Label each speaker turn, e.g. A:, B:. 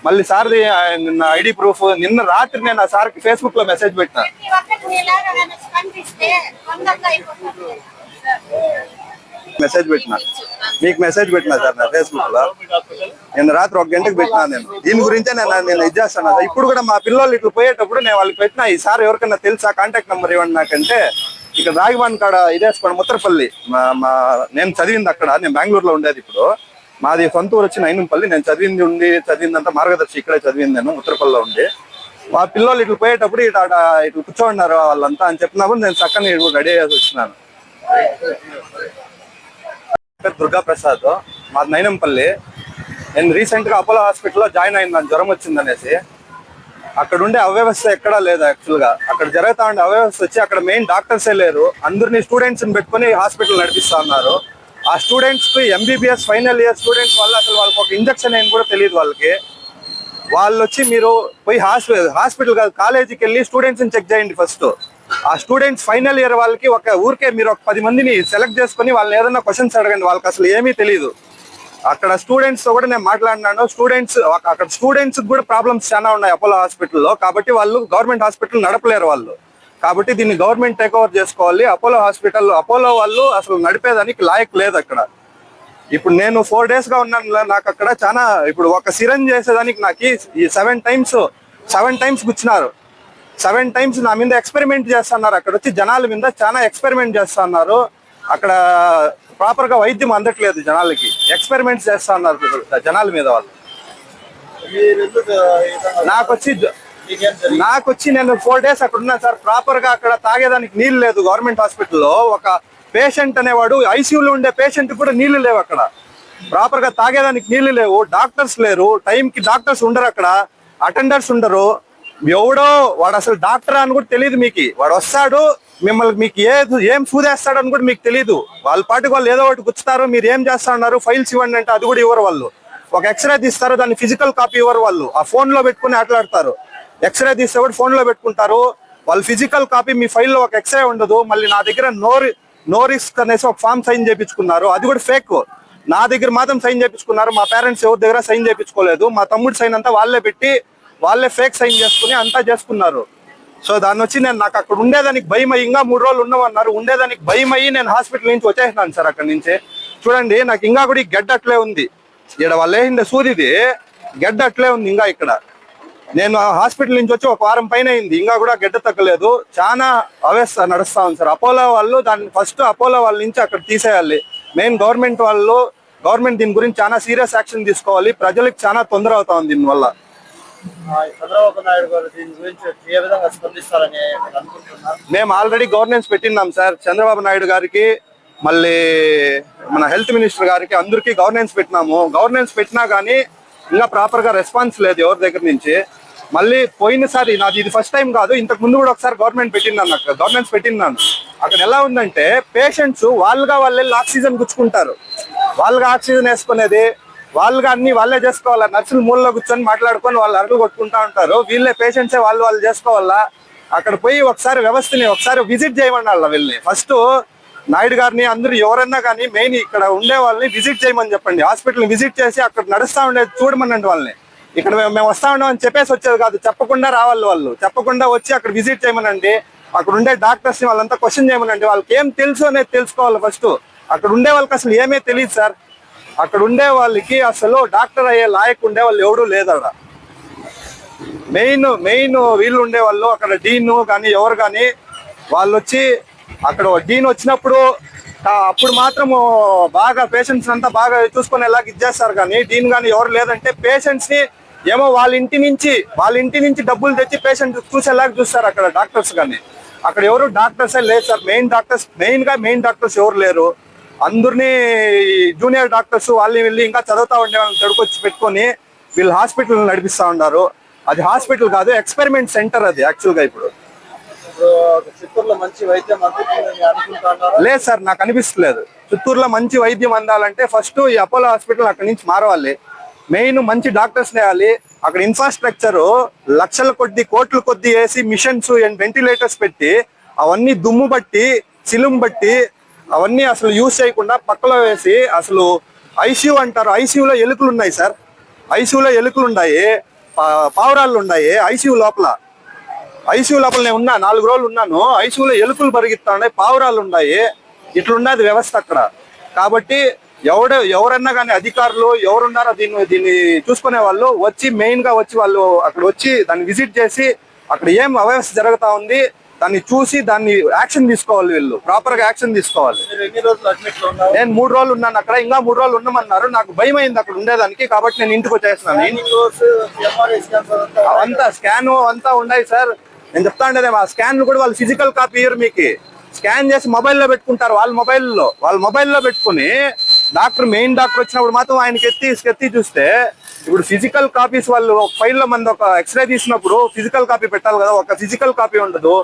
A: మళ్ళీ సార్ది నిన్న ID proof, నిన్న రాత్రి నేను ఆ సార్కి ఫేస్బుక్ లో మెసేజ్ పెట్టినా. మీకు మెసేజ్ పెట్టినా సార్ నా ఫేస్బుక్ లో. నిన్న రాత్రి 1 గంటకు పెట్టినా. నేను దీని గురించే నేను ఇది చేస్తాను. ఇప్పుడు కూడా మా పిల్లలు ఇట్లా పోయేటప్పుడు నేను వాళ్ళకి పెట్టినా, ఈ సార్ ఎవరికైనా తెలుసా, కాంటాక్ట్ నెంబర్ ఇవ్వండి నాకంటే, ఇక్కడ రాగివాన్ కాడ ఇదేసుకోండి ముత్తరపల్లి, నేను చదివింది అక్కడ, నేను బెంగళూరులో ఉండేది. ఇప్పుడు మాది సొంత ఊరు వచ్చి నైనంపల్లి. నేను చదివిందంతా మార్గదర్శి ఇక్కడే చదివింది, నేను ఉత్తరపల్లిలో ఉండి. మా పిల్లలు ఇట్లా పోయేటప్పుడు ఇట్లా కూర్చోన్నారు వాళ్ళంతా అని చెప్పినప్పుడు నేను చక్కని రెడీ అయ్యేసి వచ్చినాను. దుర్గా ప్రసాద్, మాది నైనంపల్లి. నేను రీసెంట్ గా అపోలో హాస్పిటల్లో జాయిన్ అయిందని, జ్వరం వచ్చిందనేసి. అక్కడ ఉండే అవ్యవస్థ ఎక్కడా లేదు యాక్చువల్ గా. అక్కడ జరుగుతా ఉండే అవ్యవస్థ వచ్చి అక్కడ మెయిన్ డాక్టర్సే లేరు. అందరినీ స్టూడెంట్స్ పెట్టుకుని హాస్పిటల్ నడిపిస్తా ఉన్నారు. ఆ స్టూడెంట్స్ కి ఎంబీబీఎస్ ఫైనల్ ఇయర్ స్టూడెంట్స్ వల్ల అసలు వాళ్ళకి ఒక ఇంజక్షన్ ఏం కూడా తెలియదు వాళ్ళకి. వాళ్ళు వచ్చి మీరు పోయి హాస్పిటల్ కాదు కాలేజీకి వెళ్ళి స్టూడెంట్స్ ని చెక్ చేయండి ఫస్ట్. ఆ స్టూడెంట్స్ ఫైనల్ ఇయర్ వాళ్ళకి ఒక ఊరికే మీరు ఒక 10 మందిని సెలెక్ట్ చేసుకుని వాళ్ళని ఏదైనా క్వశ్చన్స్ అడగండి, వాళ్ళకి అసలు ఏమీ తెలియదు. అక్కడ స్టూడెంట్స్ తో కూడా నేను మాట్లాడినాను. అక్కడ స్టూడెంట్స్ కూడా ప్రాబ్లమ్స్ చాలా ఉన్నాయి అపోలో హాస్పిటల్లో. కాబట్టి వాళ్ళు గవర్నమెంట్ హాస్పిటల్ నడపలేరు వాళ్ళు. కాబట్టి దీన్ని గవర్నమెంట్ టేక్ ఓవర్ చేసుకోవాలి. అపోలో వాళ్ళు అసలు నడిపేదానికి లాయక్ లేదు అక్కడ. ఇప్పుడు నేను 4 days గా ఉన్నాను. నాకు అక్కడ చాలా, ఇప్పుడు ఒక సిరంజ్ చేసేదానికి నాకు ఈ 7 times గుచ్చినారు. 7 times నా మీద ఎక్స్పెరిమెంట్ చేస్తున్నారు. అక్కడ వచ్చి జనాల మీద చాలా ఎక్స్పెరిమెంట్ చేస్తున్నారు. అక్కడ ప్రాపర్ గా వైద్యం అందట్లేదు జనాలకి, ఎక్స్పెరిమెంట్స్ చేస్తున్నారు జనాల మీద వాళ్ళు. నాకొచ్చి నేను 4 days అక్కడ ఉన్నా సార్. ప్రాపర్ గా అక్కడ తాగేదానికి నీళ్ళు లేదు. గవర్నమెంట్ హాస్పిటల్లో ఒక పేషెంట్ అనేవాడు, ఐసీయూలో ఉండే పేషెంట్ కూడా నీళ్లు లేవు అక్కడ. ప్రాపర్ గా తాగేదానికి నీళ్లు లేవు, డాక్టర్స్ లేరు, టైంకి డాక్టర్స్ ఉండరు అక్కడ, అటెండర్స్ ఉండరు. ఎవడో వాడు అసలు డాక్టర్ అని కూడా తెలియదు మీకు. వాడు వస్తాడు మిమ్మల్ని, మీకు ఏం సూదేస్తాడు అని కూడా మీకు తెలియదు. వాళ్ళ పాటికి వాళ్ళు ఏదో ఒకటి గుచ్చుతారు. మీరు ఏం చేస్తా ఉన్నారు, ఫైల్స్ ఇవ్వండి అంటే అది కూడా ఇవ్వరు వాళ్ళు. ఒక ఎక్స్రే తీస్తారు, దాన్ని ఫిజికల్ కాపీ ఇవ్వరు వాళ్ళు. ఆ ఫోన్ లో పెట్టుకుని ఆటలాడతారు. ఎక్స్రే తీస్తే కూడా ఫోన్ లో పెట్టుకుంటారు వాళ్ళు. ఫిజికల్ కాపీ మీ ఫైల్లో ఒక ఎక్స్రే ఉండదు. మళ్ళీ నా దగ్గర నో రిస్క్ అనేసి ఒక ఫామ్ సైన్ చేయించుకున్నారు, అది కూడా ఫేక్. నా దగ్గర మాత్రం సైన్ చేయించుకున్నారు. మా పేరెంట్స్ ఎవరి దగ్గర సైన్ చేయించుకోలేదు. మా తమ్ముడు సైన్ అంతా వాళ్ళే పెట్టి వాళ్ళే ఫేక్ సైన్ చేసుకుని అంతా చేసుకున్నారు. సో దాన్ని వచ్చి నాకు అక్కడ ఉండేదానికి భయం అయ్యి, ఇంకా 3 రోజులు ఉన్నామన్నారు, ఉండేదానికి భయం అయ్యి నేను హాస్పిటల్ నుంచి వచ్చేసినాను సార్. అక్కడి నుంచి చూడండి, నాకు ఇంకా కూడా ఈ గడ్డ అట్లే ఉంది. ఇక్కడ వాళ్ళు వేసిండే సూదిది గడ్డ అట్లే ఉంది ఇంకా ఇక్కడ. నేను హాస్పిటల్ నుంచి వచ్చి 1 వారం పైన అయింది, ఇంకా కూడా గడ్డ తగ్గలేదు. చాలా అవస్థ నడుస్తా ఉంది సార్. అపోలో వాళ్ళు దాన్ని ఫస్ట్ అపోలో వాళ్ళ నుంచి అక్కడ తీసేయాలి. మెయిన్ గవర్నమెంట్ దీని గురించి చాలా సీరియస్ యాక్షన్ తీసుకోవాలి. ప్రజలకు చాలా తొందర అవుతా ఉంది దీనివల్ల.
B: చంద్రబాబు నాయుడు గారు దీని గురించి ఏ విధంగా స్పందిస్తారని అనుకుంటున్నారు?
A: మేము ఆల్రెడీ గవర్నెన్స్ పెట్టినాం సార్. చంద్రబాబు నాయుడు గారికి, మళ్ళీ మన హెల్త్ మినిస్టర్ గారికి, అందరికీ గవర్నెన్స్ పెట్టినాము. గవర్నెన్స్ పెట్టినా కానీ ఇంకా ప్రాపర్ గా రెస్పాన్స్ లేదు ఎవరి దగ్గర నుంచి. మళ్ళీ పోయినసారి నాది ఇది ఫస్ట్ టైం కాదు, ఇంతకు ముందు కూడా ఒకసారి గవర్నెన్స్ పెట్టినాను. అక్కడ ఎలా ఉందంటే పేషెంట్స్ వాళ్ళే వెళ్ళి ఆక్సిజన్ గుచ్చుకుంటారు. వాళ్ళగా ఆక్సిజన్ వేసుకునేది, వాళ్ళగా అన్ని వాళ్ళే చేసుకోవాలా. నర్సులు మూలలో కూర్చొని మాట్లాడుకొని వాళ్ళు అరలు కొట్టుకుంటా ఉంటారు. వీళ్ళే పేషెంట్సే వాళ్ళు చేసుకోవాలా. అక్కడ పోయి ఒకసారి వ్యవస్థని ఒకసారి విజిట్ చేయమని వాళ్ళ వెళ్ళి ఫస్ట్ నాయుడు గారిని, అందరూ ఎవరన్నా కానీ మెయిన్ ఇక్కడ ఉండే వాళ్ళని విజిట్ చేయమని చెప్పండి. హాస్పిటల్ని విజిట్ చేసి అక్కడ నడుస్తా ఉండేది చూడమనండి వాళ్ళని. ఇక్కడ మేము వస్తా ఉన్నాం అని చెప్పేసి వచ్చేది కాదు, చెప్పకుండా రావాలి వాళ్ళు. చెప్పకుండా వచ్చి అక్కడ విజిట్ చేయమనండి. అక్కడ ఉండే డాక్టర్స్ ని వాళ్ళంతా క్వశ్చన్ చేయమనండి. వాళ్ళకి ఏం తెలుసు అనేది తెలుసుకోవాలి ఫస్ట్. అక్కడ ఉండే వాళ్ళకి అసలు ఏమీ తెలియదు సార్. అక్కడ ఉండే వాళ్ళకి అసలు డాక్టర్ అయ్యే లాయక్ ఉండే వాళ్ళు ఎవడూ లేదు అక్కడ. మెయిన్ వీళ్ళు ఉండేవాళ్ళు అక్కడ, డీన్ కానీ ఎవరు కానీ వాళ్ళు వచ్చి అక్కడ డీన్ వచ్చినప్పుడు అప్పుడు మాత్రము బాగా పేషెంట్స్ అంతా బాగా చూసుకునేలాగా ఇచ్చేస్తారు. కానీ డీన్ కానీ ఎవరు లేదంటే పేషెంట్స్ ని ఏమో వాళ్ళ ఇంటి నుంచి డబ్బులు తెచ్చి పేషెంట్ చూసేలాగా చూస్తారు అక్కడ డాక్టర్స్. కానీ అక్కడ ఎవరు డాక్టర్సే లేదు సార్. మెయిన్ డాక్టర్స్ ఎవరు లేరు. అందరినీ జూనియర్ డాక్టర్స్ వాళ్ళు వెళ్ళి ఇంకా చదువుతా ఉండే వాళ్ళని తడుకొచ్చి పెట్టుకొని వీళ్ళు హాస్పిటల్ నడిపిస్తా ఉన్నారు. అది హాస్పిటల్ కాదు, ఎక్స్పెరిమెంట్ సెంటర్ అది యాక్చువల్గా. ఇప్పుడు
B: చిత్తూరులో మంచి వైద్యం అందుకుంటున్నారు
A: లేదు సార్, నాకు అనిపిస్తలేదు. చిత్తూరులో మంచి వైద్యం అందాలంటే ఫస్ట్ ఈ అపోలో హాస్పిటల్ అక్కడి నుంచి మారవాలి. మెయిన్ మంచి డాక్టర్స్ వేయాలి. అక్కడ ఇన్ఫ్రాస్ట్రక్చర్ లక్షల కొద్ది కోట్ల కొద్ది వేసి మిషన్స్ అండ్ వెంటిలేటర్స్ పెట్టి అవన్నీ దుమ్ము బట్టి సిలుం బట్టి అవన్నీ అసలు యూజ్ చేయకుండా పక్కలో వేసి, అసలు ఐసీయూ అంటారు, ఐసీయూలో ఎలుకలు ఉన్నాయి సార్. ఐసీయూలో ఎలుకలు ఉన్నాయి, పావురాళ్ళు ఉన్నాయి ఐసీయూ లోపల. ఐసీయూ లోపల నేను ఉన్నా, 4 రోజులు ఉన్నాను. ఐసీయూలో ఎలుకలు పరిగెత్తా ఉన్నాయి, పావురాళ్ళు ఉన్నాయి. ఇట్లున్నది వ్యవస్థ అక్కడ. కాబట్టి ఎవరన్నా కానీ అధికారులు ఎవరున్నారో దీన్ని చూసుకునే వాళ్ళు వచ్చి మెయిన్ గా వచ్చి వాళ్ళు అక్కడ వచ్చి దాన్ని విజిట్ చేసి అక్కడ ఏం అవ్యవస్థ జరుగుతా ఉంది దాన్ని చూసి దాన్ని యాక్షన్ తీసుకోవాలి. వీళ్ళు ప్రాపర్ గా యాక్షన్ తీసుకోవాలి.
B: మీరు ఎన్ని రోజులు అడ్మిట్ లో ఉన్నారు?
A: నేను 3 రోజులు ఉన్నాను అక్కడ, ఇంకా 3 రోజులు ఉండమన్నారు. నాకు భయం అయింది అక్కడ ఉండేదానికి, కాబట్టి నేను ఇంటికి వచ్చేస్తున్నాను. అంతా స్కాన్ అంతా ఉన్నాయి సార్. నేను చెప్తా ఉండేది ఆ స్కాన్లు కూడా వాళ్ళు ఫిజికల్ కాపీ ఇయ్యరు మీకు. స్కాన్ చేసి మొబైల్లో పెట్టుకుంటారు, వాళ్ళ మొబైల్లో పెట్టుకుని మెయిన్ డాక్టర్ వచ్చినప్పుడు మాత్రం ఆయనకి ఎత్తి చూస్తే, ఇప్పుడు ఫిజికల్ కాపీస్ వాళ్ళు ఫైల్లో మంది ఒక ఎక్స్రే తీసినప్పుడు ఫిజికల్ కాపీ పెట్టాలి కదా, ఒక ఫిజికల్ కాపీ ఉండదు.